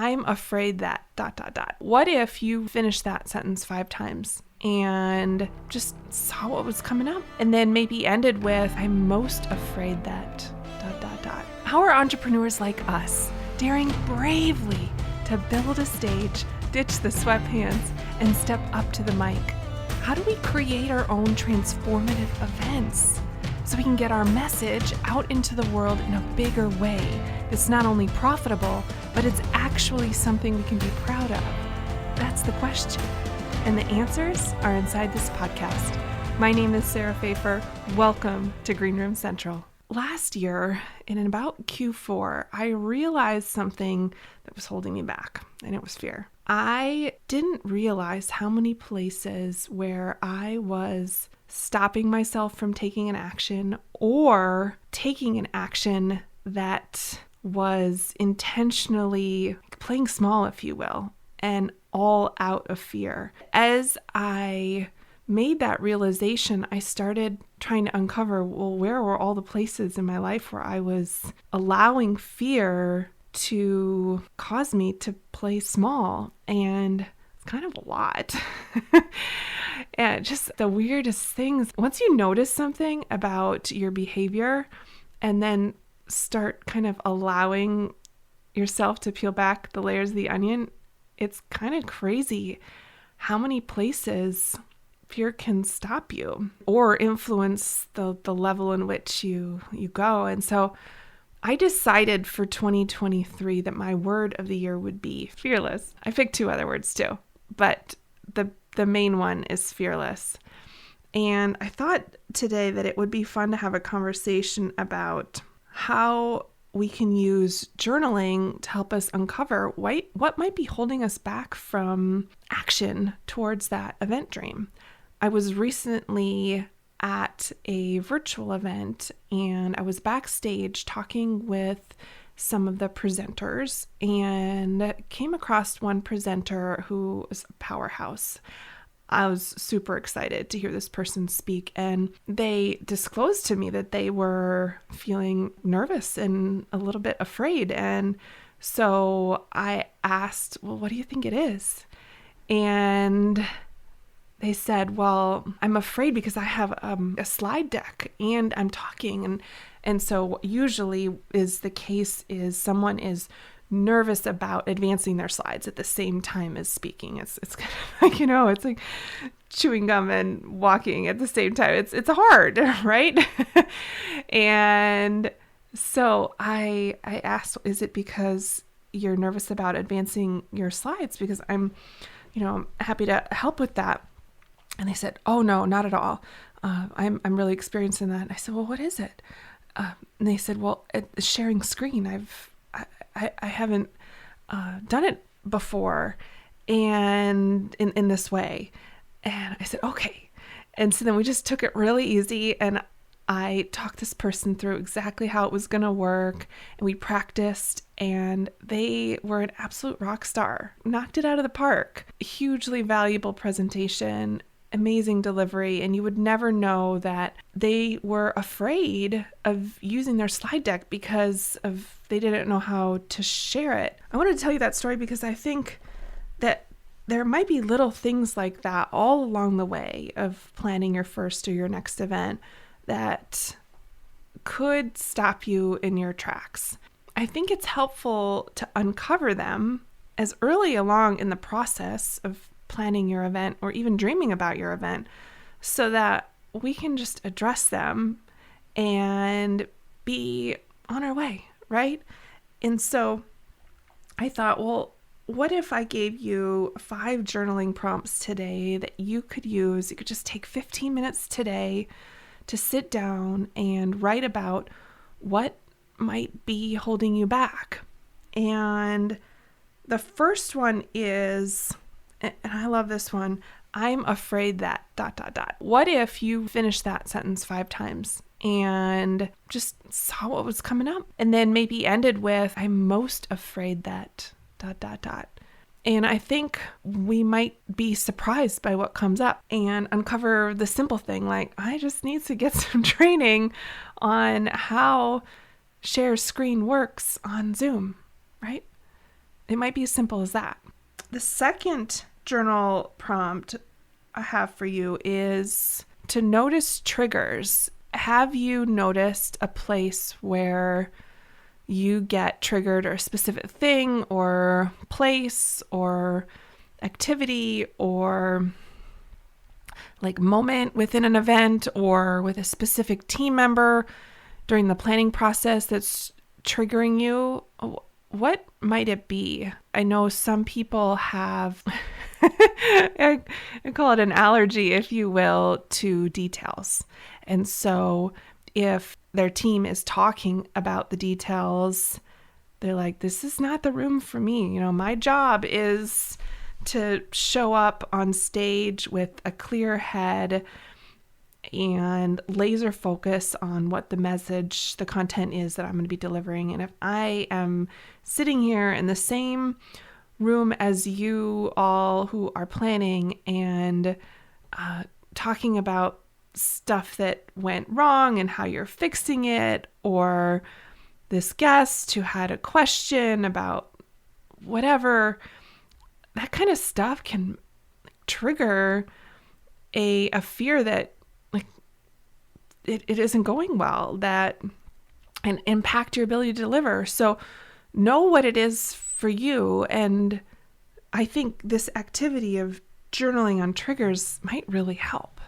I'm afraid that ... What if you finished that sentence 5 times and just saw what was coming up and then maybe ended with, I'm most afraid that ... How are entrepreneurs like us daring bravely to build a stage, ditch the sweatpants, and step up to the mic? How do we create our own transformative events so we can get our message out into the world in a bigger way that's not only profitable, but it's actually something we can be proud of? That's the question. And the answers are inside this podcast. My name is Sarah Pfeiffer. Welcome to Green Room Central. Last year, in about Q4, I realized something that was holding me back, and it was fear. I didn't realize how many places where I was stopping myself from taking an action or taking an action that was intentionally playing small, if you will, and all out of fear. As I made that realization, I started trying to uncover, well, where were all the places in my life where I was allowing fear to cause me to play small? And it's kind of a lot. And just the weirdest things. Once you notice something about your behavior and then start kind of allowing yourself to peel back the layers of the onion, it's kind of crazy how many places fear can stop you or influence the level in which you go. And so I decided for 2023 that my word of the year would be fearless. I picked 2 other words too, but the main one is fearless. And I thought today that it would be fun to have a conversation about how we can use journaling to help us uncover what might be holding us back from action towards that event dream. I was recently at a virtual event and I was backstage talking with some of the presenters and came across one presenter who was a powerhouse. I was super excited to hear this person speak, and they disclosed to me that they were feeling nervous and a little bit afraid. And so I asked, well, what do you think it is? And they said, well, I'm afraid because I have a slide deck and I'm talking. And so what usually is the case is someone is nervous about advancing their slides at the same time as speaking. It's kind of like, it's like chewing gum and walking at the same time. It's hard, right? And so I asked, is it because you're nervous about advancing your slides? Because I'm happy to help with that. And they said, oh, no, not at all. I'm really experienced in that. And I said, well, what is it? And they said, well, sharing screen. I haven't done it before and in this way. And I said, okay. And so then we just took it really easy. And I talked this person through exactly how it was going to work. And we practiced. And they were an absolute rock star. Knocked it out of the park. Hugely valuable presentation. Amazing delivery, and you would never know that they were afraid of using their slide deck because they didn't know how to share it. I wanted to tell you that story because I think that there might be little things like that all along the way of planning your first or your next event that could stop you in your tracks. I think it's helpful to uncover them as early along in the process of planning your event or even dreaming about your event so that we can just address them and be on our way, right? And so I thought, well, what if I gave you 5 journaling prompts today that you could use? You could just take 15 minutes today to sit down and write about what might be holding you back. And the first one is, and I love this one, I'm afraid that ... What if you finished that sentence 5 times and just saw what was coming up and then maybe ended with, I'm most afraid that ... And I think we might be surprised by what comes up and uncover the simple thing, like, I just need to get some training on how share screen works on Zoom, right? It might be as simple as that. The second journal prompt I have for you is to notice triggers. Have you noticed a place where you get triggered, or a specific thing or place or activity or like moment within an event or with a specific team member during the planning process that's triggering you? What might it be? I know some people have, I call it an allergy, if you will, to details. And so if their team is talking about the details, they're like, this is not the room for me. You know, my job is to show up on stage with a clear head and laser focus on what the message, the content is that I'm going to be delivering. And if I am sitting here in the same room as you all who are planning and talking about stuff that went wrong and how you're fixing it, or this guest who had a question about whatever, that kind of stuff can trigger a fear that it isn't going well, that and impact your ability to deliver. So know what it is for you. And I think this activity of journaling on triggers might really help.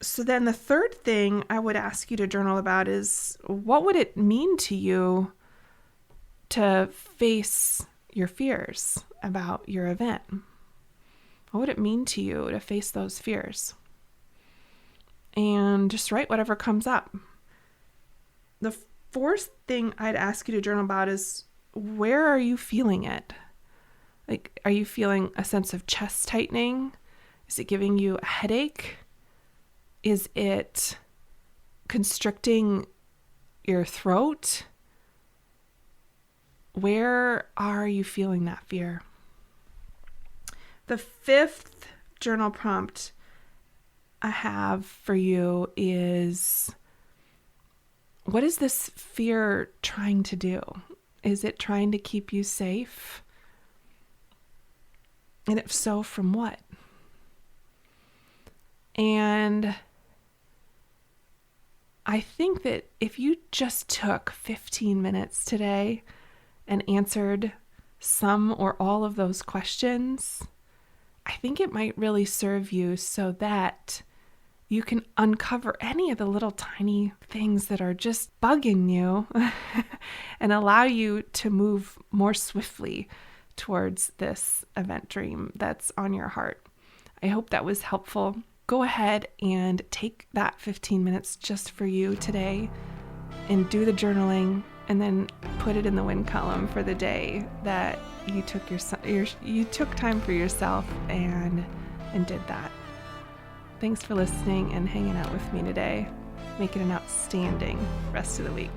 So then the third thing I would ask you to journal about is, what would it mean to you to face your fears about your event? What would it mean to you to face those fears? And just write whatever comes up. The fourth thing I'd ask you to journal about is, where are you feeling it? Like, are you feeling a sense of chest tightening? Is it giving you a headache? Is it constricting your throat? Where are you feeling that fear? The fifth journal prompt I have for you is, what is this fear trying to do? Is it trying to keep you safe? And if so, from what? And I think that if you just took 15 minutes today and answered some or all of those questions, I think it might really serve you so that you can uncover any of the little tiny things that are just bugging you and allow you to move more swiftly towards this event dream that's on your heart. I hope that was helpful. Go ahead and take that 15 minutes just for you today and do the journaling, and then put it in the win column for the day that you took time for yourself and did that. Thanks for listening and hanging out with me today. Make it an outstanding rest of the week.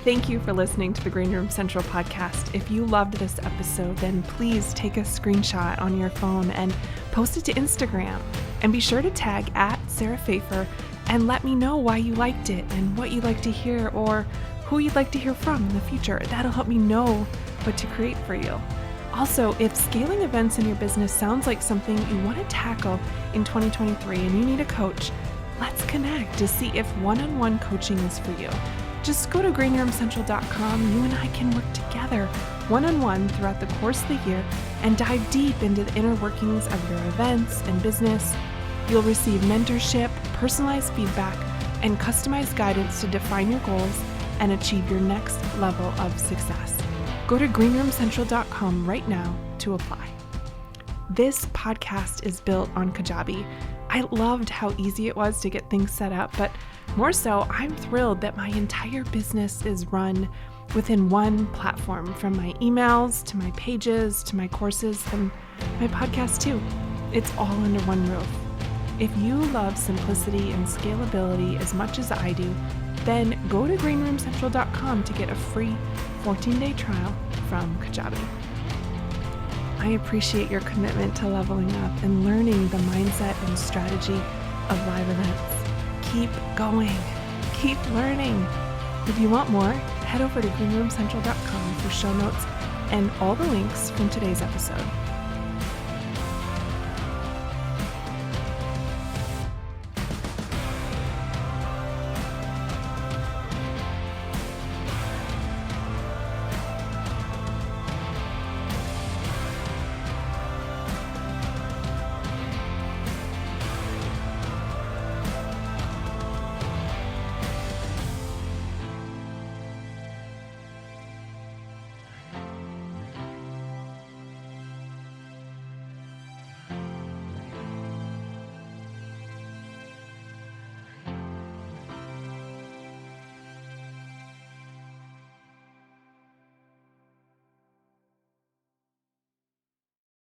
Thank you for listening to the Green Room Central podcast. If you loved this episode, then please take a screenshot on your phone and post it to Instagram. And be sure to tag @SarahPfeiffer and let me know why you liked it and what you'd like to hear or who you'd like to hear from in the future. That'll help me know what to create for you. Also, if scaling events in your business sounds like something you want to tackle in 2023 and you need a coach, let's connect to see if one-on-one coaching is for you. Just go to greenroomcentral.com. You and I can work together one-on-one throughout the course of the year and dive deep into the inner workings of your events and business. You'll receive mentorship, personalized feedback, and customized guidance to define your goals and achieve your next level of success. Go to greenroomcentral.com right now to apply. This podcast is built on Kajabi. I loved how easy it was to get things set up, but more so, I'm thrilled that my entire business is run within one platform, from my emails to my pages to my courses and my podcast too. It's all under one roof. If you love simplicity and scalability as much as I do, then go to greenroomcentral.com to get a free 14-day trial from Kajabi. I appreciate your commitment to leveling up and learning the mindset and strategy of live events. Keep going. Keep learning. If you want more, head over to greenroomcentral.com for show notes and all the links from today's episode.